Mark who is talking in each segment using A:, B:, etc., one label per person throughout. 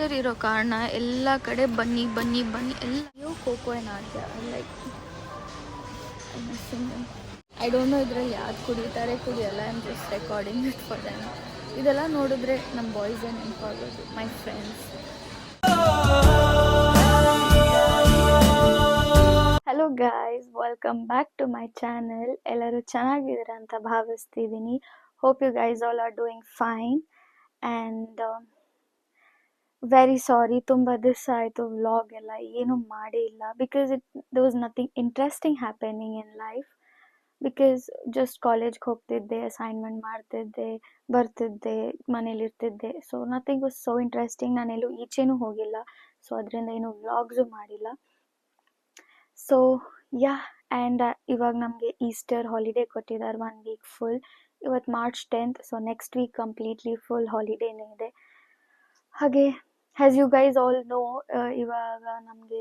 A: Easter ಇರೋ ಕಾರಣ ಎಲ್ಲ ಕಡೆ ಬನ್ನಿ ಬನ್ನಿ ಬನ್ನಿ ಎಲ್ಲ ಕೋಕೋ ಏನು ಆಡ್ದೆ ಲೈಕ್ ಐ ಡೋಂಟ್ ನೋ ಇದರಲ್ಲಿ ಯಾವ್ದು ಕುಡಿಯಲ್ಲ I am just recording it for them. ಇದೆಲ್ಲ ನೋಡಿದ್ರೆ ನಮ್ಮ ಬಾಯ್ಸೇ ನೆನಪಾಗೋದು, my friends. Hello guys, welcome back to my channel. ಎಲ್ಲರೂ ಚೆನ್ನಾಗಿದ್ದೀರಾ ಅಂತ ಭಾವಿಸ್ತಿದ್ದೀನಿ. Hope you guys all are doing fine and very sorry, ತುಂಬ ದಿವಸ ಆಯಿತು ವ್ಲಾಗ್ ಎಲ್ಲ ಏನೂ ಮಾಡೇ ಇಲ್ಲ. Because there was nothing interesting happening in life. Because just ಕಾಲೇಜ್ಗೆ ಹೋಗ್ತಿದ್ದೆ, ಅಸೈನ್ಮೆಂಟ್ ಮಾಡ್ತಿದ್ದೆ, ಬರ್ತಿದ್ದೆ, ಮನೇಲಿರ್ತಿದ್ದೆ. So nothing was so interesting. ನಾನೆಲ್ಲೂ ಈಚೆನೂ ಹೋಗಿಲ್ಲ, ಸೊ ಅದರಿಂದ ಏನೂ ವ್ಲಾಗ್ಸು ಮಾಡಿಲ್ಲ. ಸೊ ಯಾ, ಆ್ಯಂಡ್ ಇವಾಗ ನಮಗೆ ಈಸ್ಟರ್ ಹಾಲಿಡೇ ಕೊಟ್ಟಿದ್ದಾರೆ 1 ವೀಕ್ ಫುಲ್. ಇವತ್ತು March 10th, so next week completely full ಹಾಲಿಡೇನೇ ಇದೆ. ಹಾಗೆ as you guys all know, ಇವಾಗ ನಮಗೆ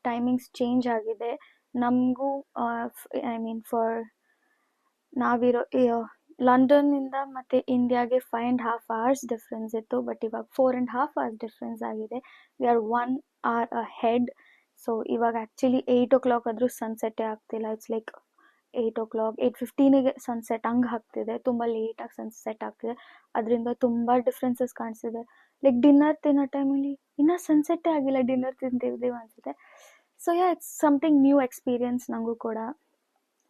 A: ಟೈಮಿಂಗ್ಸ್ ಚೇಂಜ್ ಆಗಿದೆ. ನಮಗೂ ಐ ಮೀನ್ ಫಾರ್ ನಾವಿರೋ ಲಂಡನ್ನಿಂದ ಮತ್ತು ಇಂಡಿಯಾಗೆ 5.5 hours ಡಿಫ್ರೆನ್ಸ್ ಇತ್ತು. ಬಟ್ ಇವಾಗ 4.5 hours ಡಿಫ್ರೆನ್ಸ್ ಆಗಿದೆ. We are 1 hour ahead. So ಇವಾಗ ಆ್ಯಕ್ಚುಲಿ 8 o'clock ಆದರೂ ಸನ್ಸೆಟ್ಟೇ ಆಗ್ತಿಲ್ಲ. ಇಟ್ಸ್ ಲೈಕ್ 8 o'clock 8:15ಗೆ ಸನ್ಸೆಟ್ ಹಂಗೆ ಆಗ್ತಿದೆ. ತುಂಬ ಲೇಟಾಗಿ ಸನ್ಸೆಟ್ ಆಗ್ತಿದೆ. ಅದರಿಂದ ತುಂಬ ಡಿಫ್ರೆನ್ಸಸ್ ಕಾಣಿಸ್ತಿದೆ. ಲೈಕ್ ಡಿನ್ನರ್ ತಿನ್ನೋ ಟೈಮಲ್ಲಿ ಇನ್ನೂ ಸನ್ಸೆಟ್ಟೇ ಆಗಿಲ್ಲ, ಡಿನ್ನರ್ ತಿಂತಿದ್ದೀವಿ ಅನಿಸುತ್ತೆ. So yeah, it's something new experience ನನಗೂ ಕೂಡ.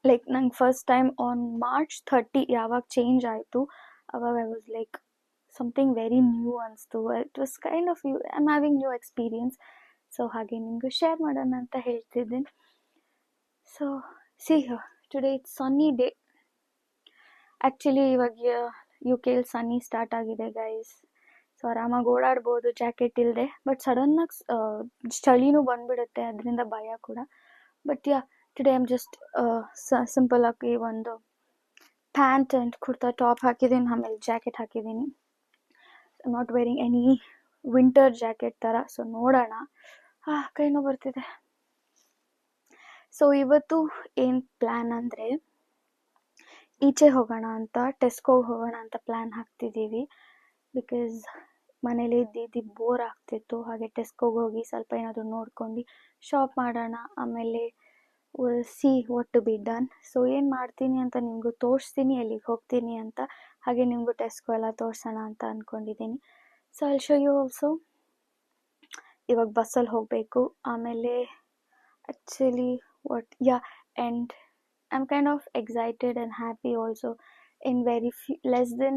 A: ಲೈಕ್ ನಂಗೆ ಫಸ್ಟ್ ಟೈಮ್ ಆನ್ March 30 ಯಾವಾಗ ಚೇಂಜ್ ಆಯಿತು, ಅವಾಗ I was like something very new ಅನಿಸ್ತು. It was kind of I am having new experience. So ಹಾಗೆ ನಿಮಗೂ ಶೇರ್ ಮಾಡೋಣ ಅಂತ ಹೇಳ್ತಿದ್ದೀನಿ. So see, today it's sunny day. Actually ಇವಾಗ UK ಸನ್ನಿ ಸ್ಟಾರ್ಟ್ ಆಗಿದೆ ಗೈಸ್. ಸೊ ಆರಾಮಾಗಿ ಓಡಾಡ್ಬೋದು ಜಾಕೆಟ್ ಇಲ್ಲದೆ. ಬಟ್ ಸಡನ್ನಾಗಿ ಚಳಿನೂ ಬಂದುಬಿಡುತ್ತೆ, ಅದರಿಂದ ಭಯ ಕೂಡ. But yeah, today I'm just simple ಆಗಿ ಒಂದು ಪ್ಯಾಂಟ್ ಆ್ಯಂಡ್ ಕುರ್ತಾ ಟಾಪ್ ಹಾಕಿದ್ದೀನಿ, ಆಮೇಲೆ ಜಾಕೆಟ್ ಹಾಕಿದ್ದೀನಿ. Not varying any winter jacket ಥರ. ಸೊ ನೋಡೋಣ. ಕೈ ನೋವು ಬರ್ತಿದೆ. ಸೊ ಇವತ್ತು ಏನು ಪ್ಲ್ಯಾನ್ ಅಂದರೆ, ಈಚೆ ಹೋಗೋಣ ಅಂತ, ಟೆಸ್ಕೋಗೆ ಹೋಗೋಣ ಅಂತ ಪ್ಲ್ಯಾನ್ ಹಾಕ್ತಿದ್ದೀವಿ. ಬಿಕಾಸ್ ಮನೇಲಿ ಇದ್ದು ಬೋರ್ ಆಗ್ತಿತ್ತು. ಹಾಗೆ ಟೆಸ್ಕೋಗೆ ಹೋಗಿ ಸ್ವಲ್ಪ ಏನಾದರೂ ನೋಡ್ಕೊಂಡು ಶಾಪ್ ಮಾಡೋಣ. ಆಮೇಲೆ see what to be done. So ಏನು ಮಾಡ್ತೀನಿ ಅಂತ ನಿಮಗೂ ತೋರಿಸ್ತೀನಿ, ಎಲ್ಲಿಗೆ ಹೋಗ್ತೀನಿ ಅಂತ. ಹಾಗೆ ನಿಮಗೂ ಟೆಸ್ಕೋ ಎಲ್ಲ ತೋರಿಸೋಣ ಅಂತ ಅಂದ್ಕೊಂಡಿದ್ದೀನಿ. So I show you also. ಇವಾಗ ಬಸ್ಸಲ್ಲಿ ಹೋಗಬೇಕು. ಆಮೇಲೆ actually and I am kind of excited and happy also. In very less than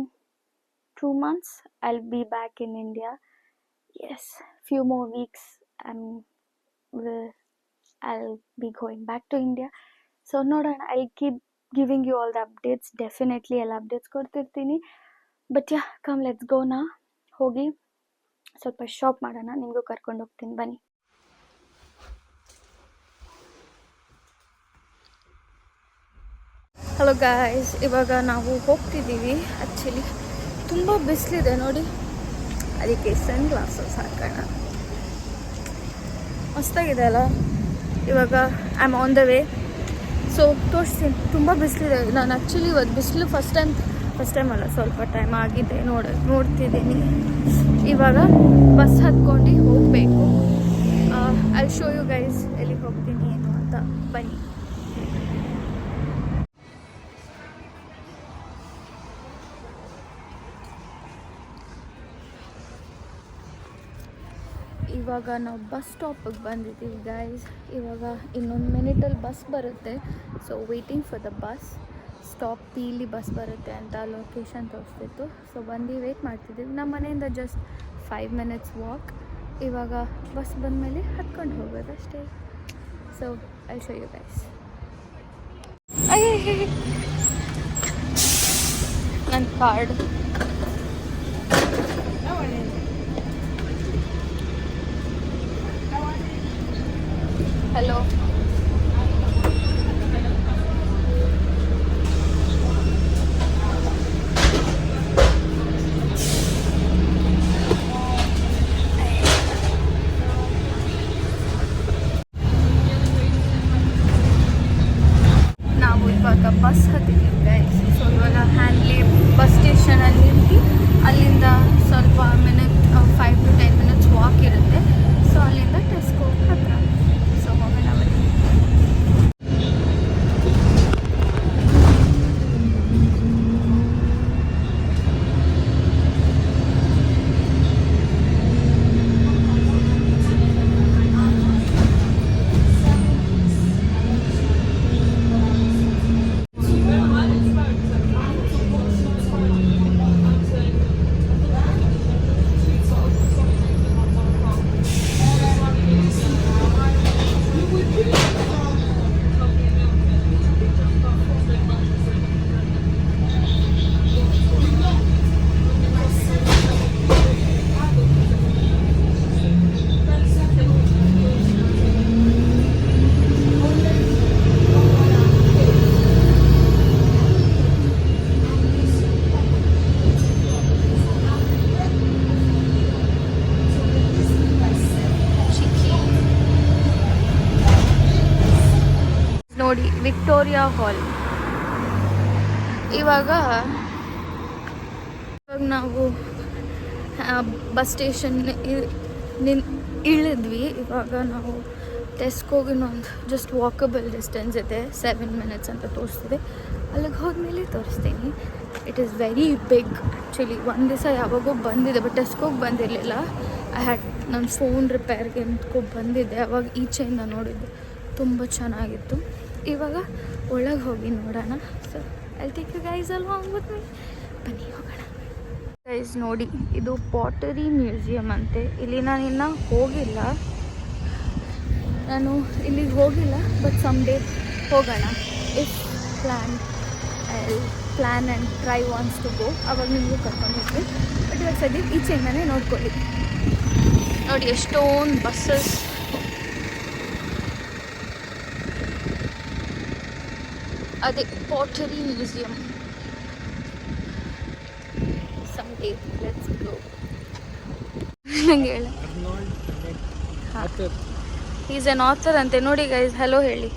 A: 2 months I'll be back in India. Yes, few more weeks I'll be going back to India. So ನೋಡೋಣ. I'll keep giving you all the updates. Definitely ಎಲ್ಲ updates ಕೊಡ್ತಿರ್ತೀನಿ. But yeah, come let's go ನಾ. ಹೋಗಿ ಸ್ವಲ್ಪ shop ಮಾಡೋಣ. ನಿಮಗೂ ಕರ್ಕೊಂಡು ಹೋಗ್ತೀನಿ, ಬನ್ನಿ. ಹಲೋ ಗಾಯ್ಸ್, ಇವಾಗ ನಾವು ಹೋಗ್ತಿದ್ದೀವಿ. ಆ್ಯಕ್ಚುಲಿ ತುಂಬ ಬಿಸಿಲಿದೆ ನೋಡಿ, ಅದಕ್ಕೆ ಸನ್ ಗ್ಲಾಸಸ್ ಹಾಕೋಣ. ಮಸ್ತಾಗಿದೆ ಅಲ್ಲ. ಇವಾಗ I am on the way. So ತೋರಿಸ್ತೀನಿ. ತುಂಬ ಬಿಸಿಲಿದೆ. ನಾನು ಆ್ಯಕ್ಚುಲಿ ಇವತ್ತು ಬಿಸಿಲು ಫಸ್ಟ್ ಟೈಮ್ ಅಲ್ಲ, ಸ್ವಲ್ಪ ಟೈಮ್ ಆಗಿದೆ ನೋಡ್ತಿದ್ದೀನಿ. ಇವಾಗ ಬಸ್ ಹತ್ಕೊಂಡು ಹೋಗಬೇಕು. ಐ ಶೋ ಯು ಗೈಸ್ ಎಲ್ಲಿಗೆ ಹೋಗ್ತೀನಿ ಏನು ಅಂತ, ಬನ್ನಿ. ಇವಾಗ ನಾವು ಬಸ್ ಸ್ಟಾಪಿಗೆ ಬಂದಿದ್ದೀವಿ ಗೈಸ್. ಇವಾಗ ಇನ್ನೊಂದು ಮಿನಿಟಲ್ಲಿ ಬಸ್ ಬರುತ್ತೆ. So waiting for the bus stop. ಇಲ್ಲಿ ಬಸ್ ಬರುತ್ತೆ ಅಂತ ಲೊಕೇಶನ್ ತೋರಿಸ್ತಿತ್ತು. ಸೊ ಬಂದು ವೇಟ್ ಮಾಡ್ತಿದ್ದೀವಿ. ನಮ್ಮ ಮನೆಯಿಂದ ಜಸ್ಟ್ 5 minutes ವಾಕ್. ಇವಾಗ ಬಸ್ ಬಂದಮೇಲೆ ಹತ್ಕೊಂಡು ಹೋಗೋದು ಅಷ್ಟೇ. So I show you guys. ನನ್ನ ಕಾರ್ಡ್. ಹಲೋ, ನಾವು ಇವಾಗ ಬಸ್ ಹತ್ತಿದ್ದೀವಿ ಗೈಸ್. ಸೊ ಇವಾಗ ಹ್ಯಾಂಡ್ಲಿ ಬಸ್ ಸ್ಟೇಷನಲ್ಲಿ ನಿಂತು ಅಲ್ಲಿಂದ ಸ್ವಲ್ಪ 5 to 10 minutes ವಾಕ್ ನೋಡಿ ವಿಕ್ಟೋರಿಯಾ ಹಾಲ್. ಇವಾಗ ನಾವು ಬಸ್ ಸ್ಟೇಷನ್ ಇಳಿದ್ವಿ. ಇವಾಗ ನಾವು ಟೆಸ್ಕೋಗಿನ ಒಂದು ಜಸ್ಟ್ ವಾಕಬಲ್ ಡಿಸ್ಟೆನ್ಸ್ ಇದೆ, 7 minutes ಅಂತ ತೋರಿಸ್ತಿದೆ. ಅಲ್ಲಿಗೆ ಹೋದ್ಮೇಲೆ ತೋರಿಸ್ತೀನಿ. It is very big actually. ಒಂದು ದಿವಸ ಯಾವಾಗೋ ಬಂದಿದೆ, ಬಟ್ ಟೆಸ್ಕೋಗೆ ಬಂದಿರಲಿಲ್ಲ. ನನ್ನ ಫೋನ್ ರಿಪೇರ್ಗೆ ಅಂದ್ಕೊ ಬಂದಿದ್ದೆ, ಅವಾಗ ಈಚೆಯಿಂದ ನೋಡಿದ್ದೆ, ತುಂಬ ಚೆನ್ನಾಗಿತ್ತು. ಇವಾಗ ಒಳಗೆ ಹೋಗಿ ನೋಡೋಣ. So I take you guys along with me. ಬನ್ನಿ ಹೋಗೋಣ. ಗೈಸ್ ನೋಡಿ, ಇದು ಪಾಟರಿ ಮ್ಯೂಸಿಯಂ ಅಂತೆ. ಇಲ್ಲಿ ನಾನು ಇನ್ನೂ ಹೋಗಿಲ್ಲ, ಇಲ್ಲಿಗೆ ಹೋಗಿಲ್ಲ, ಬಟ್ ಸಮ್ ಡೇ ಹೋಗೋಣ. If plan and try wants to go, ಅವಾಗ ನಿಮಗೂ ಕರ್ಕೊಂಡು ಹೋಗ್ತೀವಿ. ಬಟ್ ಇವಾಗ ಸದ್ಯಕ್ಕೆ ಈಚೆಯಿಂದನೇ ನೋಡ್ಕೊಳ್ಳಿ. ನೋಡಿ ಎಷ್ಟೊಂದು ಬಸ್ಸಸ್. ಅದೇ pottery museum. Some day let's go. ನಂಗೆ ಹೇಳ, ಈಸ್ ಎನ್ ಆಥರ್ ಅಂತೆ. ನೋಡಿ ಗೈಸ್, ಹಲೋ ಹೇಳಿ.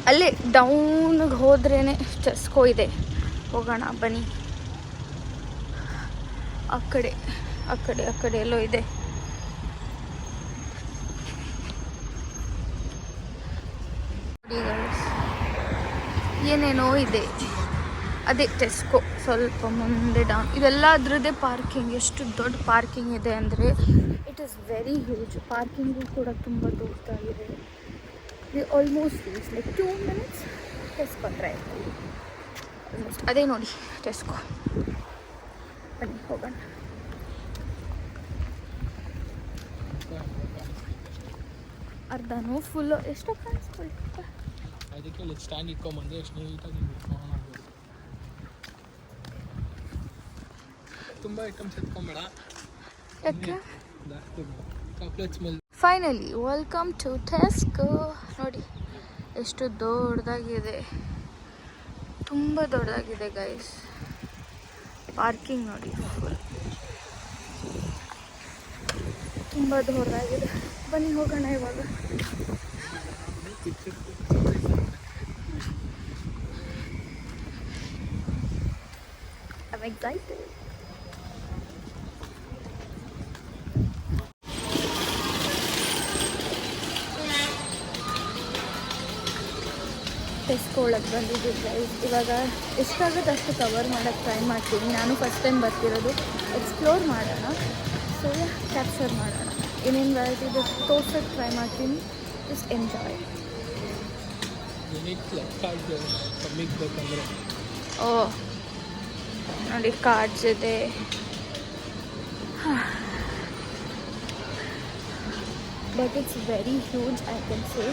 A: ಅಲ್ಲೇ ಡೌನ್ಗೆ ಹೋದ್ರೇ ಟೆಸ್ಕೋ ಇದೆ. ಹೋಗೋಣ ಬನ್ನಿ. ಆ ಕಡೆ ಎಲ್ಲೋ ಇದೆ. ನೋಡಿ ಗೈಸ್, ಏನೇನೋ ಇದೆ. ಅದೇ ಟೆಸ್ಕೋ ಸ್ವಲ್ಪ ಮುಂದೆ ಡೌನ್. ಇದೆಲ್ಲ ಅದರದ್ದೇ ಪಾರ್ಕಿಂಗ್. ಎಷ್ಟು ದೊಡ್ಡ ಪಾರ್ಕಿಂಗ್ ಇದೆ ಅಂದರೆ it is very huge. Parking ಕೂಡ ತುಂಬ ದೊಡ್ಡದಾಗಿದೆ. Almost it's like 2 minutes Tesco drive. ಅದೇ ನೋಡಿ ಟೆಸ್ಕೋ. ಬನ್ನಿ ಹೋಗೋಣ. ಅರ್ಧನೋ ಫುಲ್ಲು ಎಷ್ಟೋ ಕಾಣಿಸ್ಕೊಳ್ಳಿ.
B: ಅದಕ್ಕೆ ಸ್ಟ್ಯಾಂಡ್ ಇಟ್ಕೊಂಬಂದು ಎಷ್ಟು ನೀಟಾಗಿ ತುಂಬ ಐಟಮ್ಸ್ ಎತ್ಕೊಂಬೇಡ.
A: ಯಾಕೆ?
B: Chocolate smell.
A: Finally welcome to Tesco. ನೋಡಿ ಎಷ್ಟು ದೊಡ್ಡದಾಗಿದೆ, ತುಂಬ ದೊಡ್ಡದಾಗಿದೆ ಗೈಸ್. ಪಾರ್ಕಿಂಗ್ ನೋಡಿ ಫುಲ್ ತುಂಬ ದೊಡ್ಡದಾಗಿದೆ. ಬನ್ನಿ ಹೋಗೋಣ ಇವಾಗ. I'm excited. ಟೆಸ್ಕೋ ಒಳಗೆ ಬಂದಿದ್ದೀವಿ ಗೈಸ್. ಇವಾಗ ಎಷ್ಟಾಗುತ್ತೆ ಅಷ್ಟು ಕವರ್ ಮಾಡೋಕ್ಕೆ ಟ್ರೈ ಮಾಡ್ತೀನಿ. ನಾನು ಫಸ್ಟ್ ಟೈಮ್ ಬರ್ತಿರೋದು, ಎಕ್ಸ್ಪ್ಲೋರ್ ಮಾಡೋಣ. ಸೊ ಕ್ಯಾಪ್ಚರ್ ಮಾಡೋಣ. ಏನೇನು ವೆರೈಟಿ ಇದೆ ತೋರ್ಸೋಕ್ಕೆ ಟ್ರೈ ಮಾಡ್ತೀನಿ. Just enjoy. ಓ ನೋಡಿ ಕಾರ್ಡ್ಸ್ ಇದೆ. But it's very huge I can say.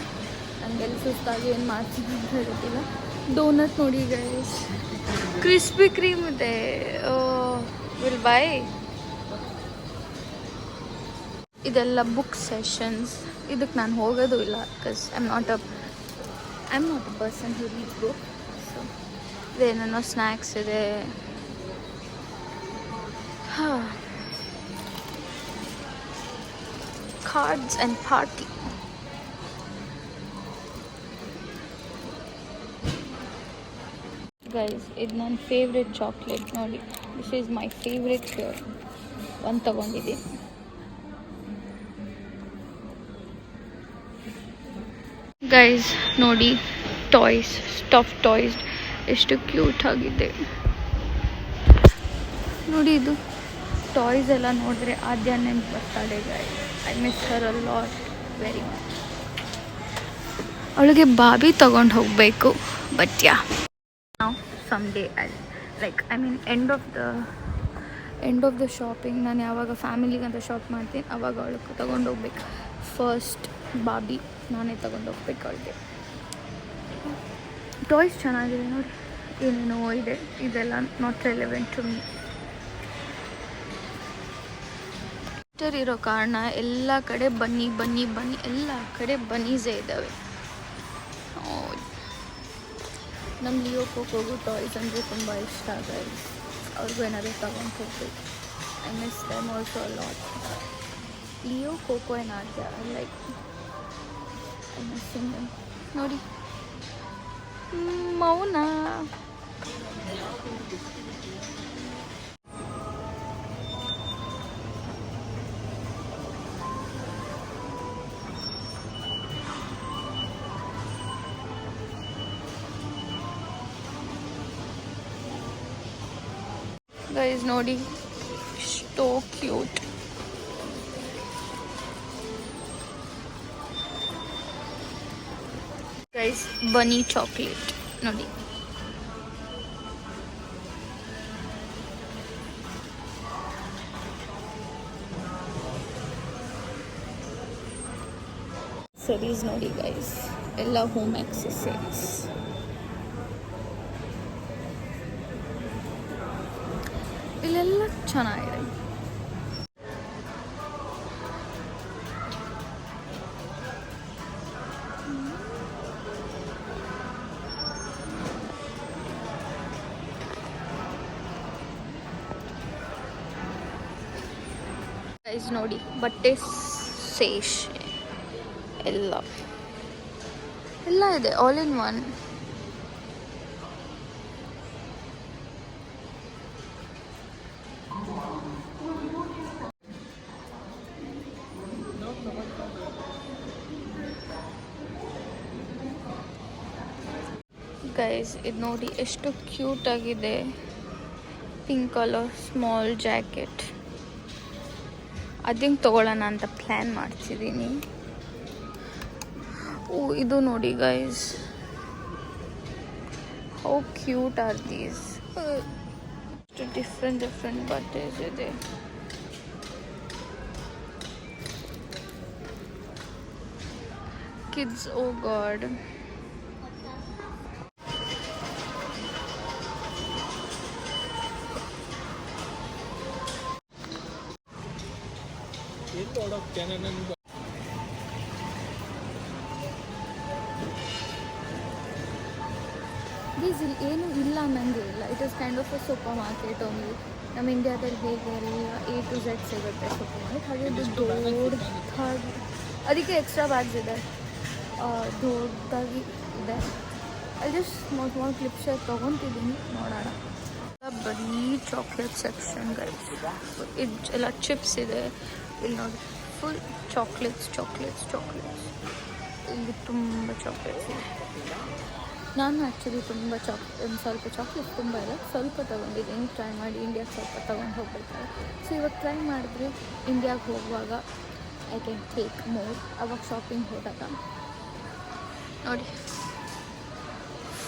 A: ಹಂಗೆಲ್ಲ ಸುಸ್ತಾಗಿ ಏನು ಮಾಡ್ತೀನಿ ಅಂತ ಗೊತ್ತಿಲ್ಲ. ಡೋನಟ್ ನೋಡಿ ಗೈಸ್, ಕ್ರಿಸ್ಪಿ ಕ್ರೀಮ್ ಇದೆ. Will buy. ಇದೆಲ್ಲ ಬುಕ್ ಸೆಷನ್ಸ್. ಇದಕ್ಕೆ ನಾನು ಹೋಗೋದು ಇಲ್ಲ, because I am not a person who reads book. So ಇದೇನೇನೋ ಸ್ನ್ಯಾಕ್ಸ್ ಇದೆ. Cards and party. ಗೈಸ್, ಇದು ನನ್ನ ಫೇವ್ರೆಟ್ ಚಾಕ್ಲೇಟ್ ನೋಡಿ. This is my favourite. ಒಂದು ತಗೊಂಡಿದ್ದೀನಿ. ಗೈಸ್ ನೋಡಿ, ಟಾಯ್ಸ್, ಸ್ಟಫ್ ಟಾಯ್ಸ್ ಎಷ್ಟು ಕ್ಯೂಟ್ ಆಗಿದೆ ನೋಡಿ. ಇದು ಟಾಯ್ಸ್ ಎಲ್ಲ ನೋಡಿದ್ರೆ ಆದ್ಯ ನೆನ್ಪು ಬರ್ತಾಳೆ guys. I miss her a lot, very much. ಅವಳಿಗೆ ಬಾಬಿ ತಗೊಂಡು ಹೋಗಬೇಕು. ಬಟ್ ಯಾ, ನಾವು some day end of the shopping ನಾನು ಯಾವಾಗ ಫ್ಯಾಮಿಲಿಗಂತ ಶಾಪ್ ಮಾಡ್ತೀನಿ ಅವಾಗ ಅವಳಿಗೆ ತೊಗೊಂಡು ಹೋಗ್ಬೇಕು. ಫಸ್ಟ್ ಬಾಬಿ ನಾನೇ ತೊಗೊಂಡು ಹೋಗ್ಬೇಕು ಅವಳಿಗೆ. ಟಾಯ್ಸ್ ಚೆನ್ನಾಗಿದೆ ನೋಡಿ, ಏನೇನೋ ಇದೆ. ಇದೆಲ್ಲ ನಾಟ್ ರೆಲೆವೆಂಟ್ ಟು ಮೀ. ಇರೋ ಕಾರಣ ಎಲ್ಲ ಕಡೆ ಬನ್ನಿ ಎಲ್ಲ ಕಡೆ ಬನ್ನೀಸೇ ಇದ್ದಾವೆ. ನಮ್ಮ ಲಿಯೋ ಕೋಕೋಗೂ ಟಾಯ್ಸ್ ಅಂದರೆ ತುಂಬ ಇಷ್ಟ ಗೈಸ್. ಅವ್ರಿಗೂ ಏನಾದರೂ ತಗೊಂಡು ಹೋಗ್ಬೇಕು. I miss them also a lot. Leo Coco and Aadya like ನೋಡಿ ಮೌನ. ಗೈಸ್ ನೋಡಿ ಎಷ್ಟೋ ಕ್ಯೂಟ್. ಗೈಸ್ ಬನಿ ಚಾಕ್ಲೇಟ್ ನೋಡಿ. ಸರೀಸ್ ನೋಡಿ ಗೈಸ್, ಎಲ್ಲ ಹೋಮ್ ಆಕ್ಸೆಸರೀಸ್. ಇಲ್ಲೆಲ್ಲ ಚೆನ್ನಾಗಿದೆ. ಗೈಸ್ ನೋಡಿ ಬಟ್ಟೆ ಸೇಶ್ ಎಲ್ಲ ಇದೆ, ಆಲ್ ಇನ್ ಒನ್. ಗೈಸ್ ಇದು ನೋಡಿ ಎಷ್ಟು ಕ್ಯೂಟ್ ಆಗಿದೆ. Pink colour small jacket. ಅದಕ್ಕೆ ತಗೊಳ್ಳೋಣ ಅಂತ ಪ್ಲ್ಯಾನ್ ಮಾಡ್ತಿದ್ದೀನಿ. ಓ ಇದು ನೋಡಿ guys, how cute are these. Different ಬಟ್ಟೆಸ್ ಇದೆ. Kids, oh god. ಇಲ್ಲಿ ಏನು ಇಲ್ಲ ಅನ್ನಂಗೆ ಇಲ್ಲ. It is kind of a supermarket only. ನಮ್ಮ ಇಂಡಿಯಾದಲ್ಲಿ ಹೇಗೆ ಎಲ್ಲ A to Z ಸಿಗುತ್ತೆ ಸೂಪರ್ ಮಾರ್ಕೆಟ್, ಹಾಗೆ ಇದು ದೊಡ್ಡದಾಗಿ, ಅದಕ್ಕೆ ಎಕ್ಸ್ಟ್ರಾ ಬ್ಯಾಗ್ಸ್ ಇದೆ, ದೊಡ್ಡದಾಗಿ ಇದೆ. ಅಲ್ಲಿ ಜಸ್ಟ್ ಸ್ಮಾಲ್ ಕ್ಲಿಪ್ಸ್ ತೊಗೊತಿದ್ದೀನಿ, ನೋಡೋಣ. ಬರೀ ಚಾಕ್ಲೇಟ್ ಸೆಕ್ಷನ್ ಗೈಸ್. ಇದು ಎಲ್ಲ ಚಿಪ್ಸ್ ಇದೆ. ಇಲ್ಲಿ ನೋಡಿ ಫುಲ್ ಚಾಕ್ಲೇಟ್ಸ್. ಇಲ್ಲಿ ತುಂಬ ಚಾಕ್ಲೇಟ್ಸ್ ಇದೆ. ನಾನು ಆ್ಯಕ್ಚುಲಿ ಒಂದು ಸ್ವಲ್ಪ ಚಾಕ್ಲೇಟ್ ತುಂಬ ಇದೆ, ಸ್ವಲ್ಪ ತೊಗೊಂಡಿದ್ದೀನಿ. ಟ್ರೈ ಮಾಡಿ ಇಂಡಿಯಾಗೆ ಸ್ವಲ್ಪ ತೊಗೊಂಡು ಹೋಗ್ಬೇಕಾದ್ರೆ. ಸೊ ಇವಾಗ ಟ್ರೈ ಮಾಡಿದ್ರೆ ಇಂಡಿಯಾಗೆ ಹೋಗುವಾಗ ಐ ಕ್ಯಾನ್ ಟೇಕ್ ಮೋರ್. ಅವಾಗ ಶಾಪಿಂಗ್ ಹೋದಾಗ ನೋಡಿ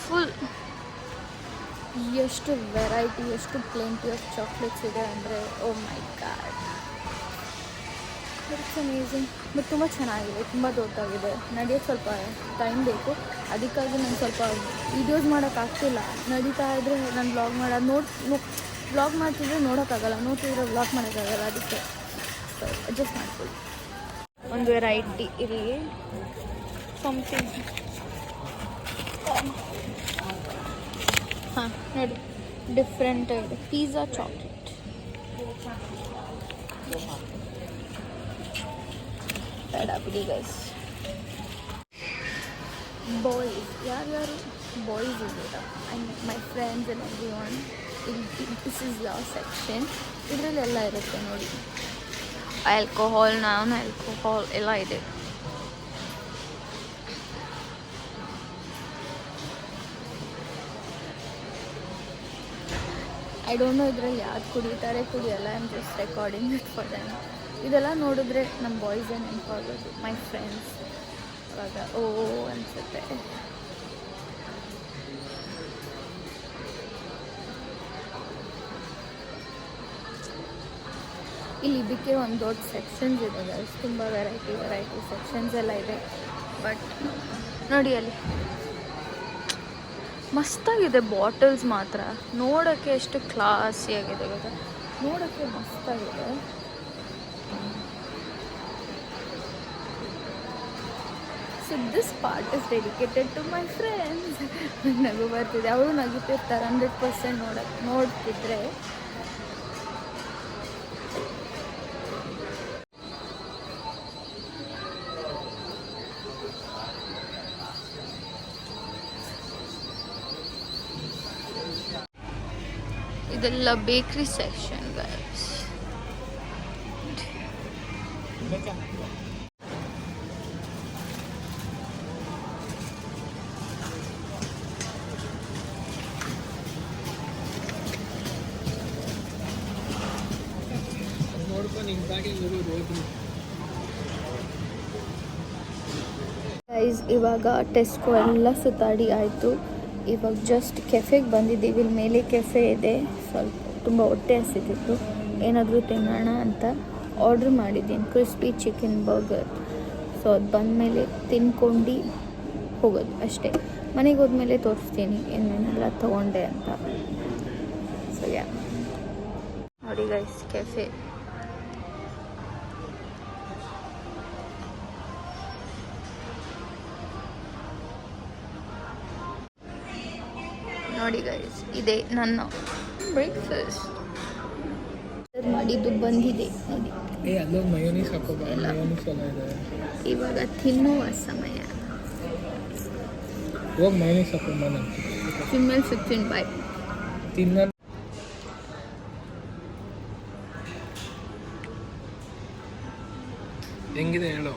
A: ಫುಲ್ ಎಷ್ಟು ವೆರೈಟಿ, ಎಷ್ಟು ಪ್ಲೆಂಟಿ ಆಫ್ ಚಾಕ್ಲೇಟ್ಸ್ ಇದೆ ಅಂದರೆ ಓ ಮೈ ಗಾಡ್, ಇಟ್ಸ್ ಅಮೇಝಿಂಗ್. ಬಟ್ ತುಂಬ ಚೆನ್ನಾಗಿದೆ, ತುಂಬ ದೊಡ್ಡದಾಗಿದೆ. ನಡೆಯೋಕ್ಕೆ ಸ್ವಲ್ಪ ಟೈಮ್ ಬೇಕು, ಅದಕ್ಕಾಗಿ ನಾನು ಸ್ವಲ್ಪ ವೀಡಿಯೋಸ್ ಮಾಡೋಕ್ಕಾಗ್ತಿಲ್ಲ. ನಡೀತಾ ಇದ್ದರೆ ನಾನು ವ್ಲಾಗ್ ಮಾಡೋದು ವ್ಲಾಗ್ ಮಾಡ್ತಿದ್ರೆ ನೋಡೋಕ್ಕಾಗಲ್ಲ, ನೋಡ್ತಿದ್ರೆ ವ್ಲಾಗ್ ಮಾಡೋಕ್ಕಾಗಲ್ಲ. ಅದಕ್ಕೆ ಅಡ್ಜಸ್ಟ್ ಮಾಡ್ಕೊಳ್ಳಿ. ಒಂದು ವೆರೈಟಿ ಇಲ್ಲಿ ಸಮಥಿಂಗ್. ಹಾಂ ನೋಡಿ ಡಿಫ್ರೆಂಟ್ ಇದೆ. Pizza chocolate. ಬಿಡಿ ಗೈಸ್. ಬಾಯ್ಸ್, ಯಾರ್ಯಾರು ಬಾಯ್ಸ್ ಇದ್ದೀರಾ, my friends and every one, this is your section. ಇದರಲ್ಲಿ ಎಲ್ಲ ಇರುತ್ತೆ ನೋಡಿ. ಆಲ್ಕೋಹಾಲ್, ಆಲ್ಕೋಹಾಲ್ ಎಲ್ಲ ಇದೆ. ಐ ಡೋಂಟ್ ನೋ ಇದರಲ್ಲಿ ಯಾವ್ದು ಕುಡಿಯಲ್ಲ. I am just recording it for them. ಇದೆಲ್ಲ ನೋಡಿದ್ರೆ ನಮ್ಮ ಬಾಯ್ಸೇ ನೆನಪಾಗೋದು, ಮೈ ಫ್ರೆಂಡ್ಸ್. ಇವಾಗ ಓ ಅನಿಸುತ್ತೆ. ಇಲ್ಲಿ ಇದಕ್ಕೆ ಒಂದು ದೊಡ್ಡ ಸೆಕ್ಷನ್ಸ್ ಇದೆ ಗೈಸ್. ತುಂಬ ವೆರೈಟಿ ಸೆಕ್ಷನ್ಸ್ ಎಲ್ಲ ಇದೆ. ಬಟ್ ನೋಡಿ ಅಲ್ಲಿ ಮಸ್ತಾಗಿದೆ. ಬಾಟಲ್ಸ್ ಮಾತ್ರ ನೋಡೋಕ್ಕೆ ಎಷ್ಟು ಕ್ಲಾಸಿಯಾಗಿದೆ ಗೊತ್ತಾ, ನೋಡೋಕ್ಕೆ ಮಸ್ತಾಗಿದೆ. So this part is dedicated to my friends. ನಗು ಬರ್ತಿದೆ, ಅವರು ನಗುತ್ತಿರ್ತಾರೆ 100% ನೋಡ್ತಿದ್ರೆ. ಇದೆಲ್ಲ ಬೇಕ್ರಿ ಸೆಕ್ಷನ್ ಗೈಸ್.
B: ನೋಡ್ಕೊಂಡು ನಿನ್ನ ಗಾಡಿ ಇವರು ರೋಡ್
A: ಗೈಸ್ ಇವಾಗ ಟೆಸ್ಕೋ ಎಲ್ಲ ಸುತ್ತಾಡಿ ಆಯಿತು. ಇವಾಗ ಜಸ್ಟ್ ಕೆಫೆಗೆ ಬಂದಿದ್ದೀವಿ. ಇಲ್ಲಿ ಮೇಲೆ ಕೆಫೆ ಇದೆ. ಸ್ವಲ್ಪ ತುಂಬ ಹೊಟ್ಟೆ ಹಸಿತಿತ್ತು, ಏನಾದರೂ ತಿನ್ನೋಣ ಅಂತ ಆರ್ಡ್ರ್ ಮಾಡಿದ್ದೀನಿ ಕ್ರಿಸ್ಪಿ ಚಿಕನ್ ಬರ್ಗರ್. ಸೊ ಅದು ಬಂದಮೇಲೆ ತಿನ್ಕೊಂಡು ಹೋಗೋದು ಅಷ್ಟೇ. ಮನೆಗೆ ಹೋದ್ಮೇಲೆ ತೋರಿಸ್ತೀನಿ ಏನೇನೆಲ್ಲ ತೊಗೊಂಡೆ ಅಂತ. ಸೊ ಯಾ ನೋಡಿ ಗೈಸ್ ಕೆಫೆ. ನೋಡಿ ಗೈಸ್ ಇದೆ ನನ್ನ ಬ್ರೇಕ್ಫಾಸ್ಟ್. ಮಾಡಿದ್ದು ಬಂದಿದೆ ನೋಡಿ.
B: ಅಲ್ಲೋಗಿ ಮಯೋನೀಸ್ ಹಾಕೋಬ, ಮಯೋನೀಸ್ ಎಲ್ಲ ಇದೆ.
A: ಇವಾಗ ತಿನ್ನುವ ಸಮಯ.
B: ಹೋಗಿ ಮಯೋನೀಸ್ ಹಾಕೊಂಬ. ನಾನು
A: ತಿನ್ಮೇಲೆ ಸಿಗ್ತೀನಿ, ಬಾಯ್.
B: ತಿನ್ನ ಹೆಂಗಿದೆ ಹೇಳು.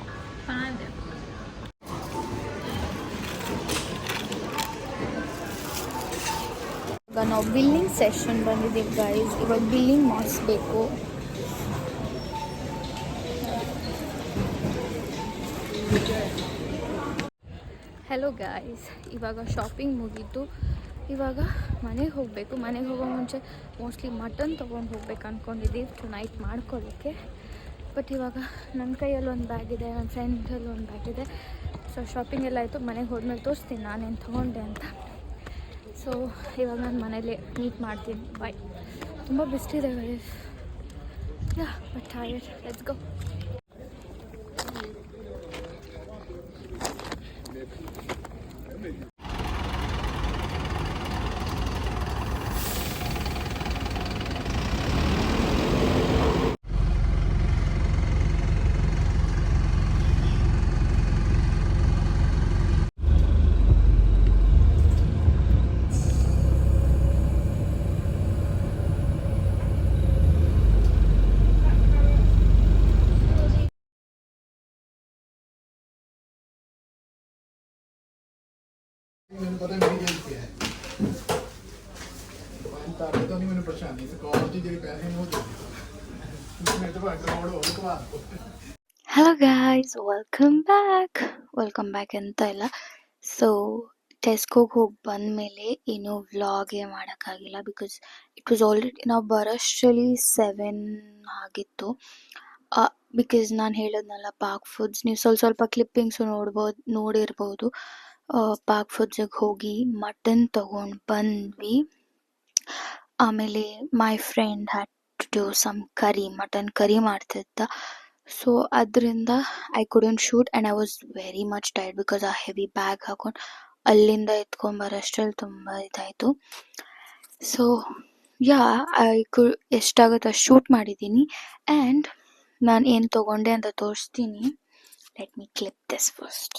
A: ಇವಾಗ ನಾವು ಬಿಲ್ಲಿಂಗ್ ಸೆಷನ್ ಬಂದಿದ್ದೀವಿ ಗೈಸ್. ಇವಾಗ ಬಿಲ್ಲಿಂಗ್ ಮಾಡಿಸ್ಬೇಕು. ಹಲೋ ಗಾಯ್ಸ್, ಇವಾಗ ಶಾಪಿಂಗ್ ಮುಗೀತು. ಇವಾಗ ಮನೆಗೆ ಹೋಗಬೇಕು. ಮನೆಗೆ ಹೋಗೋ ಮುಂಚೆ ಮೋಸ್ಟ್ಲಿ ಮಟನ್ ತೊಗೊಂಡು ಹೋಗ್ಬೇಕು ಅಂದ್ಕೊಂಡಿದ್ದೀವಿ ಟು ನೈಟ್ ಮಾಡ್ಕೊಳ್ಳೋಕ್ಕೆ. ಬಟ್ ಇವಾಗ ನನ್ನ ಕೈಯಲ್ಲಿ ಒಂದು ಬ್ಯಾಗ್ ಇದೆ, ನನ್ನ ಫ್ರೆಂಡಲ್ಲಿ ಒಂದು ಬ್ಯಾಗ್ ಇದೆ. ಸೊ ಶಾಪಿಂಗ್ ಎಲ್ಲ ಆಯಿತು. ಮನೆಗೆ ಹೋದ್ಮೇಲೆ ತೋರಿಸ್ತೀನಿ ನಾನೇನು ತೊಗೊಂಡೆ ಅಂತ. ಸೊ ಇವಾಗ ನಾನು ಮನೇಲಿ ಮೀಟ್ ಮಾಡ್ತೀನಿ. ಬಾಯ್. ತುಂಬ ಬಿಸ್ಲಿದೆ guys. Yeah but tired. Let's go.
C: ਮੈਨੂੰ ਪਤਾ ਮੇਰੀ ਜੇਬ 'ਚ ਹੈ। ਤੁਹਾਡੇ ਤੋਂ ਨਹੀਂ ਮੈਨੂੰ ਪਰੇਸ਼ਾਨੀ, ਸਰਕਾਰ ਦੀ ਜਿਹੜੇ ਪੈਸੇ ਨੇ ਉਹ ਦੇ ਦਿਓ। ਮੇਰੇ ਤੋਂ ਭਾਵੇਂ ਕਰੋੜ ਹੋਰ ਘਵਾ ਦਿਓ।
A: ಹಲೋ ಗಾಯ್ಸ್, ವೆಲ್ಕಮ್ ಬ್ಯಾಕ್ ಅಂತ ಇಲ್ಲ. ಸೊ ಟೆಸ್ಕೋಗೆ ಹೋಗಿ ಬಂದಮೇಲೆ ಇನ್ನೂ ವ್ಲಾಗೇ ಮಾಡೋಕ್ಕಾಗಿಲ್ಲ. ಬಿಕಾಸ್ ಇಟ್ ವಾಸ್ ಆಲ್ರೆಡಿ ನಾವು ಬರೋಷ್ಟರಲ್ಲಿ 7 ಆಗಿತ್ತು. ಬಿಕಾಸ್ ನಾನು ಹೇಳೋದ್ನಲ್ಲ ಪಾಕ್ ಫುಡ್ಸ್, ನೀವು ಸ್ವಲ್ಪ ಕ್ಲಿಪ್ಪಿಂಗ್ಸು ನೋಡಿರ್ಬೋದು. ಪಾಕ್ ಫುಡ್ಸಿಗೆ ಹೋಗಿ ಮಟನ್ ತೊಗೊಂಡು ಬಂದ್ವಿ. ಆಮೇಲೆ my friend had to do some curry, mutton curry ಮಾಡ್ತಿದ್ದ. ಸೊ ಅದರಿಂದ I couldn't shoot and I was very much tired. Because ಆ ಹೆವಿ ಬ್ಯಾಗ್ ಹಾಕೊಂಡು ಅಲ್ಲಿಂದ ಎತ್ಕೊಂಬರೋಷ್ಟ್ರಲ್ಲಿ ತುಂಬ ಇದಾಯಿತು. ಸೊ ಯಾ ಎಷ್ಟಾಗುತ್ತೆ ಅಷ್ಟು ಶೂಟ್ ಮಾಡಿದ್ದೀನಿ. ಆ್ಯಂಡ್ ನಾನು ಏನು ತೊಗೊಂಡೆ ಅಂತ ತೋರಿಸ್ತೀನಿ. Let me clip this first.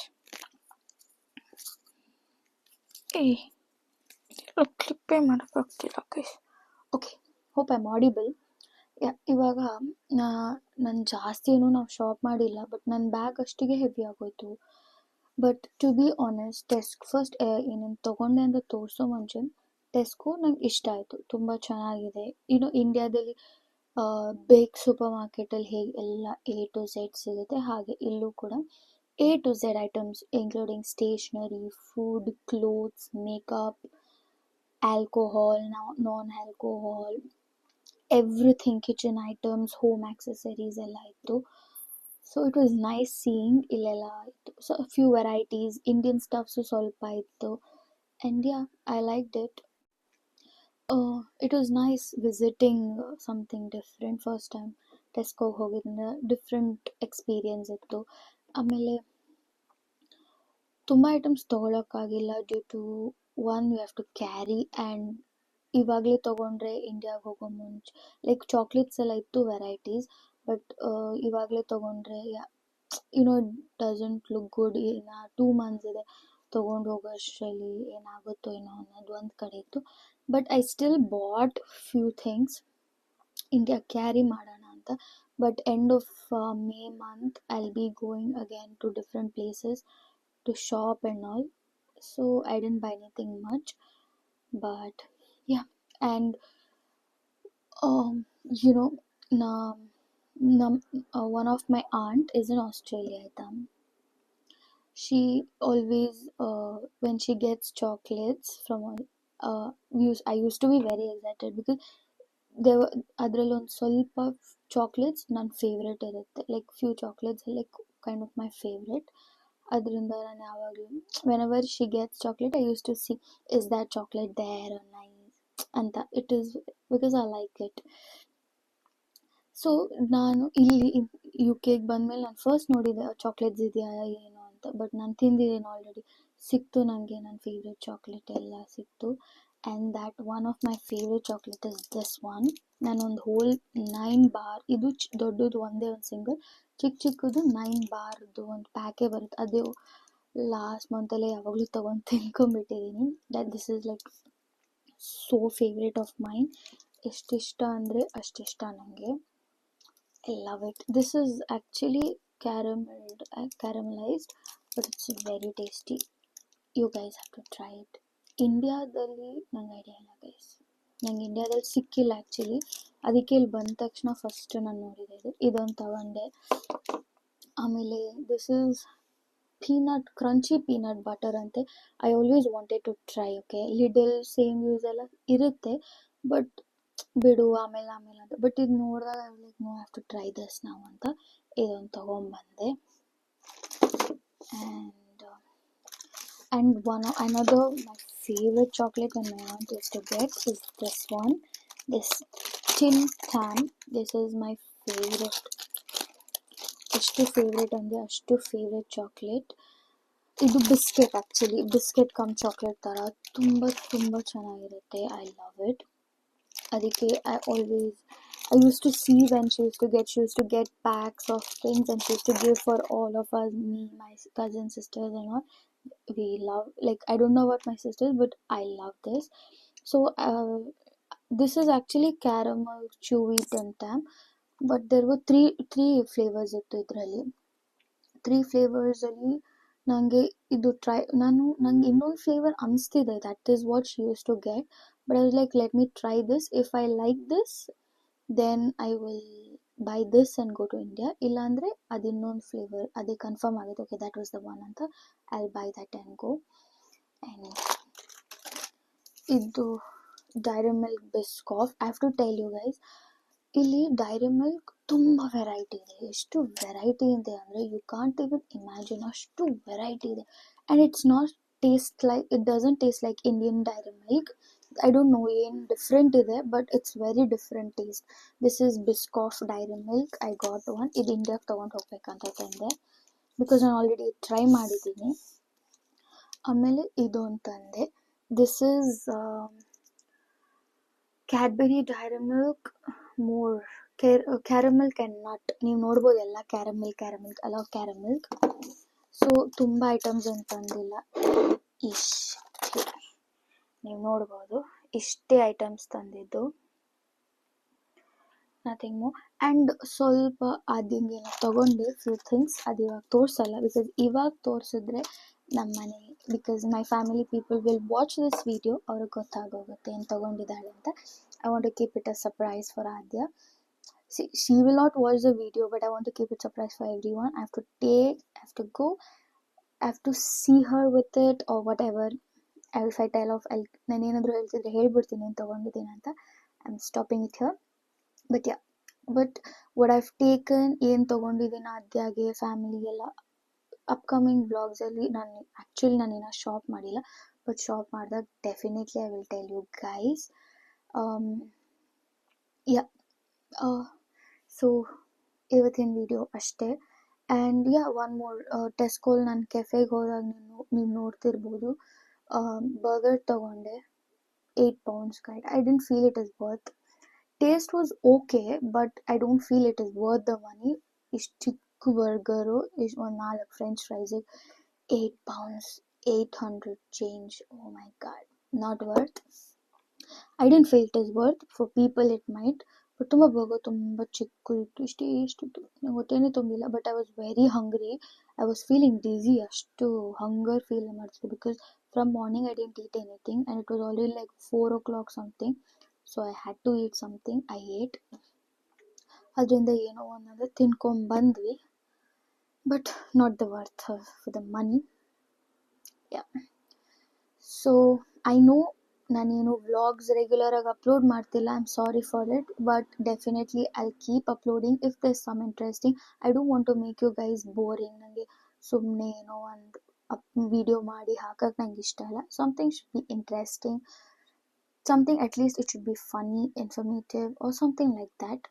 A: ಕ್ಲಿಪ್ಪೇ ಮಾಡೋಕ್ಕಾಗ್ತಿಲ್ಲ guys. Okay, hope I am audible. ಇವಾಗ ನಾನು ಜಾಸ್ತಿ ಏನೂ ನಾವು ಶಾಪ್ ಮಾಡಿಲ್ಲ. ಬಟ್ ನನ್ನ ಬ್ಯಾಗ್ ಅಷ್ಟಿಗೆ ಹೆವಿ ಆಗೋಯ್ತು. But to be honest, first ಏನೇನು ತೊಗೊಂಡೆ ಅಂತ ತೋರಿಸೋ ಮುಂಚೆ ಟೆಸ್ಕೋ ನಂಗೆ ಇಷ್ಟ ಆಯಿತು. ತುಂಬ ಚೆನ್ನಾಗಿದೆ. ಇಂಡಿಯಾದಲ್ಲಿ ಬಿಗ್ ಸೂಪರ್ ಮಾರ್ಕೆಟಲ್ಲಿ ಹೇಗೆ ಎಲ್ಲ A to Z ಸಿಗುತ್ತೆ, ಹಾಗೆ ಇಲ್ಲೂ ಕೂಡ A to Z items including stationery, food, clothes, makeup, alcohol, non alcohol, everything, kitchen items, home accessories ಎಲ್ಲ ಇತ್ತು. So it was nice seeing. ಇಲ್ಲೆಲ್ಲ ಇತ್ತು. So few varieties, Indian stuffs ಸ್ವಲ್ಪ ಇತ್ತು. And yeah, I liked it. It was nice visiting something different. First time ಟೆಸ್ಕೋಗೆ ಹೋಗಿದ್ದರಿಂದ different experience ಇತ್ತು. ಆಮೇಲೆ ತುಂಬ ಐಟಮ್ಸ್ ತೊಗೊಳಕ್ಕಾಗಿಲ್ಲ due to one you have to carry. And ಇವಾಗಲೇ ತೊಗೊಂಡ್ರೆ ಇಂಡಿಯಾಗೆ ಹೋಗೋ ಮುಂಚೆ ಲೈಕ್ ಚಾಕ್ಲೇಟ್ಸ್ ಎಲ್ಲ ಇತ್ತು ವೆರೈಟೀಸ್. ಬಟ್ ಇವಾಗಲೇ ತೊಗೊಂಡ್ರೆ ಇಟ್ ಡಸಂಟ್ ಲುಕ್ ಗುಡ್. ಇನ್ನು 2 months ಇದೆ ತೊಗೊಂಡು ಹೋಗೋಷ್ಟರಲ್ಲಿ ಏನಾಗುತ್ತೋ ಏನೋ ಅನ್ನೋದು ಒಂದು ಕಡೆ ಇತ್ತು. But I still bought few things India carry ಮಾಡೋಣ ಅಂತ. But end of May month I'll be going again to different places to shop and all, so I didn't buy anything much. But yeah, and you know, one of my aunt is in Australia. She always when she gets chocolates from I used to be very excited because there were ಅದ್ರಲ್ಲಿ ಒಂದು ಸ್ವಲ್ಪ chocolates ನನ್ನ favourite ಇರುತ್ತೆ, like few chocolates like kind of my favourite. ಅದರಿಂದ ನಾನು ಯಾವಾಗಲೂ whenever she gets chocolate I used to see is that chocolate there nice ಅಂತ. It is because I like it. So ನಾನು ಇಲ್ಲಿ ಯು ಕೆಗೆ ಬಂದಮೇಲೆ ನಾನು ಫಸ್ಟ್ ನೋಡಿದೆ ಚಾಕ್ಲೇಟ್ಸ್ ಇದೆಯಾ ಏನು ಅಂತ. ಬಟ್ ನಾನು ತಿಂದಿದ್ದೇನೆ ಆಲ್ರೆಡಿ, ಸಿಕ್ತು ನನಗೆ ನನ್ನ ಫೇವ್ರೆಟ್ ಚಾಕ್ಲೇಟ್ ಎಲ್ಲ ಸಿಕ್ತು. And that one of my favourite chocolate is this one. ನಾನೊಂದು ಹೋಲ್ 9 ಬಾರ್, ಇದು ದೊಡ್ಡದು ಒಂದೇ ಒಂದು ಸಿಂಗಲ್, ಚಿಕ್ಕದು 9 ಬಾರ್ದು ಒಂದು ಪ್ಯಾಕೇ ಬರುತ್ತೆ. ಅದು ಲಾಸ್ಟ್ ಮಂತಲ್ಲೇ ಯಾವಾಗಲೂ ತೊಗೊಂಡು ತಿನ್ಕೊಂಬಿಟ್ಟಿದ್ದೀನಿ. This is like so favourite of mine. ಎಷ್ಟಿಷ್ಟ ಅಂದರೆ ಅಷ್ಟಿಷ್ಟ ನನಗೆ. I love it. This is actually caramelized, but it's very tasty. You guys have to try it. ಇಂಡಿಯಾದಲ್ಲಿ ನಂಗೆ ಐಡಿಯಾ ಇಲ್ಲ ಗೈಸ್, ನಂಗೆ ಇಂಡಿಯಾದಲ್ಲಿ ಸಿಕ್ಕಿಲ್ಲ ಆ್ಯಕ್ಚುಲಿ. ಅದಕ್ಕೆ ಇಲ್ಲಿ ಬಂದ ತಕ್ಷಣ ಫಸ್ಟ್ ನಾನು ನೋಡಿದೆ ಇದೊಂದು ತಗೊಂಡೆ. ಆಮೇಲೆ this is crunchy peanut butter ಅಂತೆ. I always wanted to try. Okay, Lidl same use ಎಲ್ಲ ಇರುತ್ತೆ, ಬಟ್ ಬಿಡು ಆಮೇಲೆ ಅಂತ. ಬಟ್ ಇದು ನೋಡಿದಾಗ like no have to try this ನಾವು ಅಂತ ಇದೊಂದು ತೊಗೊಂಬಂದೆ. And another my favorite chocolate when my aunt used to get is this one, this Tim Tam. This is my favorite. ಎಷ್ಟು ಫೇವ್ರೇಟ್ ಅಂದರೆ ಅಷ್ಟು ಫೇವ್ರೇಟ್ ಚಾಕ್ಲೇಟ್. ಇದು biscuit, actually biscuit come chocolate ಥರ ತುಂಬ ಚೆನ್ನಾಗಿರುತ್ತೆ. I love it. ಅದಕ್ಕೆ I used to see when she used to get packs of things and she used to give for all of us, me, my cousins, sisters and all. We love, like, I don't know about my sisters, but I love this. So this is actually caramel chewy Tim Tam, but there were three flavors ಇತ್ತು ಇದರಲ್ಲಿ. 3 ಫ್ಲೇವರ್ಸಲ್ಲಿ ನನಗೆ ಇದು ನಂಗೆ ಇನ್ನೊಂದು flavour ಅನಿಸ್ತಿದೆ, that is what she used to get. But I was like let me try this. If I like this then I will buy this and go to India. ಇಲ್ಲಾಂದರೆ ಅದು ಇನ್ನೊಂದು ಫ್ಲೇವರ್ ಅದೇ ಕನ್ಫರ್ಮ್ ಆಗಿದೆ, okay that was the one ಅಂತ, I will buy that and go. And ಇದು Dairy Milk Biscoff. I have to tell you guys, ಇಲ್ಲಿ Dairy Milk ತುಂಬ variety ಇದೆ. ಎಷ್ಟು ವೆರೈಟಿ ಇದೆ ಅಂದರೆ ಯು ಕಾಂಟ್ ಇವನ್ ಇಮ್ಯಾಜಿನ್, ಅಷ್ಟು ವೆರೈಟಿ ಇದೆ. And it doesn't taste like Indian Dairy Milk. I don't know ಏನು ಡಿಫ್ರೆಂಟ್ ಇದೆ, but it's very different taste. This is Biscoff Dairy Milk. I got one. ಇದು ಇಂಡಿಯಾಗೆ ತೊಗೊಂಡು ಹೋಗ್ಬೇಕಂತ ತಂದೆ, ಬಿಕಾಸ್ ನಾನು ಆಲ್ರೆಡಿ ಟ್ರೈ ಮಾಡಿದ್ದೀನಿ. ಆಮೇಲೆ ಇದು ಅಂತಂದೆ, this is Cadbury Dairy Milk more Caramilk and nut. ನೀವು ನೋಡ್ಬೋದು ಎಲ್ಲ ಕ್ಯಾರಮಿಲ್ಕ್ ಅಲ್ಲ ಕ್ಯಾರಮಿಲ್ಕ್. ಸೊ ತುಂಬ ಐಟಮ್ಸ್ ಏನು ತಂದಿಲ್ಲ, ಇಷ್ಟೇ ನೀವು ನೋಡ್ಬೋದು, ಇಷ್ಟೇ ಐಟಮ್ಸ್ ತಂದಿದ್ದು, ನಥಿಂಗ್ ಮೋರ್. ಆ್ಯಂಡ್ ಸ್ವಲ್ಪ ಅದಿಂಗೇನೋ ತೊಗೊಂಡೆ ಫ್ಯೂ ಥಿಂಗ್ಸ್, ಅದು ಇವಾಗ ತೋರಿಸಲ್ಲ, ಬಿಕಾಸ್ ಇವಾಗ ತೋರಿಸಿದ್ರೆ ನಮ್ಮ ಮನೆ, because my family people will watch this video, ಅವ್ರಿಗೆ ಗೊತ್ತಾಗೋಗುತ್ತೆ ಏನು ತೊಗೊಂಡಿದ್ದಾಳೆ ಅಂತ. I want to keep it a surprise for Aadya. She will not watch the video, but I want to keep it surprise for everyone. I have to go, I have to see her with it or whatever. If I tell off, ನಾನು ಏನಾದರೂ ಹೇಳ್ತಿದ್ರೆ ಹೇಳ್ಬಿಡ್ತೀನಿ ಏನು ತೊಗೊಂಡಿದ್ದೀನಿ ಅಂತ. I am stopping it here. But yeah, but what I've taken, ಏನು ತೊಗೊಂಡಿದ್ದೀನಿ ಆದ್ಯಾಗೆ family ಎಲ್ಲ ಅಪ್ಕಮಿಂಗ್ ಬ್ಲಾಗ್ಸಲ್ಲಿ. ನಾನೇನೋ ಶಾಪ್ ಮಾಡಿಲ್ಲ, ಬಟ್ ಶಾಪ್ ಮಾಡಿದಾಗ definitely I will tell you guys. Yeah, so ಇವತ್ತಿನ ವಿಡಿಯೋ ಅಷ್ಟೇ. ಆ್ಯಂಡ್ ಯಾ, ಒನ್ ಮೋರ್, ಟೆಸ್ಕೋಲ್ ನಾನು ಕೆಫೆಗೆ ಹೋದಾಗ ನೀವು ನೋಡ್ತಿರ್ಬೋದು, ಬರ್ಗರ್ ತೊಗೊಂಡೆ, 8 pounds guide. I didn't feel it is worth. Taste was okay, but I don't feel it is worth the money. ಇಷ್ಟು ಚಿಕ್ಕ ಬರ್ಗರು, ಇಷ್ಟು ಒಂದು 4 ಫ್ರೆಂಚ್ ಫ್ರೈಸಿಗೆ 8 pounds, 800 change. Oh my god, not worth. I didn't feel it is worth for people it might. But ತುಂಬ burger ತುಂಬ ಚಿಕ್ಕದಿತ್ತು, ಇಷ್ಟೇ ಇಷ್ಟಿತ್ತು, ನಂಗೆ ಹೊಟ್ಟೆನೇ ತುಂಬಿಲ್ಲ. But I was very hungry, I was feeling dizzy, ಅಷ್ಟು ಹಂಗರ್ ಫೀಲ್ ಮಾಡ್ತಿದ್ದೆ. Because from morning I didn't eat anything and it was already like 4 o'clock something. So I had to eat something. I eight. ಅದರಿಂದ ಏನೋ ಒಂದೊಂದು ತಿನ್ಕೊಂಬಂದ್ವಿ, but not the worth for the money. Yeah. So I know ನಾನೇನು vlogs ರೆಗ್ಯುಲರಾಗಿ upload ಮಾಡ್ತಿಲ್ಲ, I am sorry for it. But definitely I'll keep uploading if there some interesting. I don't want to make you guys boring. ನನಗೆ ಸುಮ್ಮನೆ ಏನೋ ಒಂದು video ಮಾಡಿ ಹಾಕಕ್ಕೆ ನಂಗೆ ಇಷ್ಟ ಇಲ್ಲ. Something should be interesting, something at least it should be funny, informative or something like that.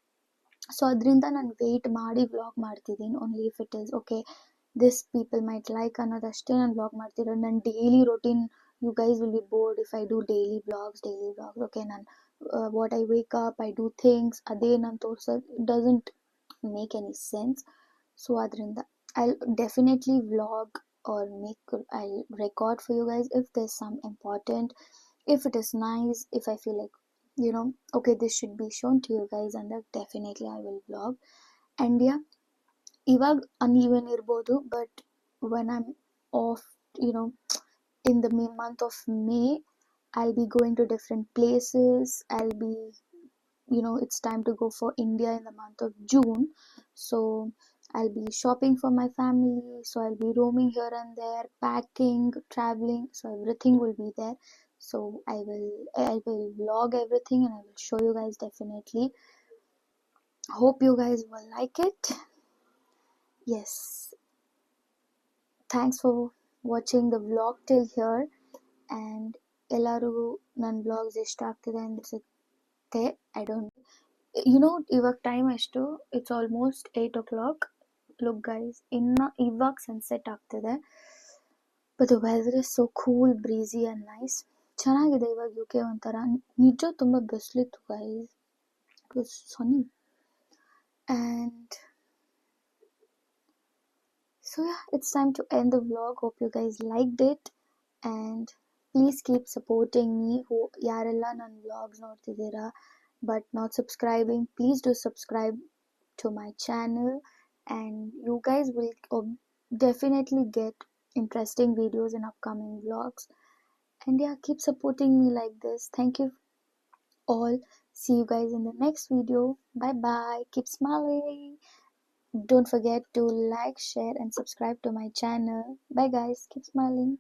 A: So ಅದರಿಂದ ನಾನು ವೆಯ್ಟ್ ಮಾಡಿ ವ್ಲಾಗ್ ಮಾಡ್ತಿದ್ದೀನಿ. Only if it is okay, this people might like ಅನ್ನೋದಷ್ಟೇ ನಾನು ವ್ಲಾಗ್ ಮಾಡ್ತಿರೋದು. ನನ್ನ daily routine, you guys will be bored if I do daily vlogs. Okay, ನಾನು what I wake up, I do things, ಅದೇ ನಾನು ತೋರ್ಸೋದು doesn't make any sense. So ಅದರಿಂದ I'll definitely vlog or I'll record for you guys if there's some important, if it is nice, if I feel like, you know, okay, this should be shown to you guys, and that definitely I will vlog. And yeah, ಇವಾಗ uneven ಇರ್ಬೋದು, but when I'm off, you know, in the month of May, I'll be going to different places. I'll be, you know, it's time to go for India in the month of June. So I'll be shopping for my family. So I'll be roaming here and there, packing, traveling. So everything will be there. So I will vlog everything and I will show you guys definitely. Hope you guys will like it. Yes. Thanks for watching the vlog till here. And ಎಲ್ಲರಿಗೂ ನನ್ನ vlogs ಇಷ್ಟ ಆಗ್ತಿದೆ ಅನಿಸುತ್ತೆ. I don't, you know, ಇವಾಗ time ಎಷ್ಟು? It's almost 8 o'clock. Look guys, ಇನ್ನು ಇವಾಗ sunset ಆಗ್ತಿದೆ. But the weather is so cool, breezy and nice. ಚೆನ್ನಾಗಿದೆ ಇವಾಗ UK ಒಂಥರ. ನಿಜ ತುಂಬ ಬಿಸಿಲಿತ್ತು guys, it was sunny. And so yeah, it's time to end the vlog. Hope you guys liked it, and please keep supporting me. Who yarella nan vlogs ನೋಡ್ತಿದ್ದೀರಾ but not subscribing, please do subscribe to my channel, and you guys will definitely get interesting videos in upcoming vlogs. And yeah, keep supporting me like this. Thank you all. See you guys in the next video. Bye bye. Keep smiling. Don't forget to like, share and subscribe to my channel. Bye guys. Keep smiling.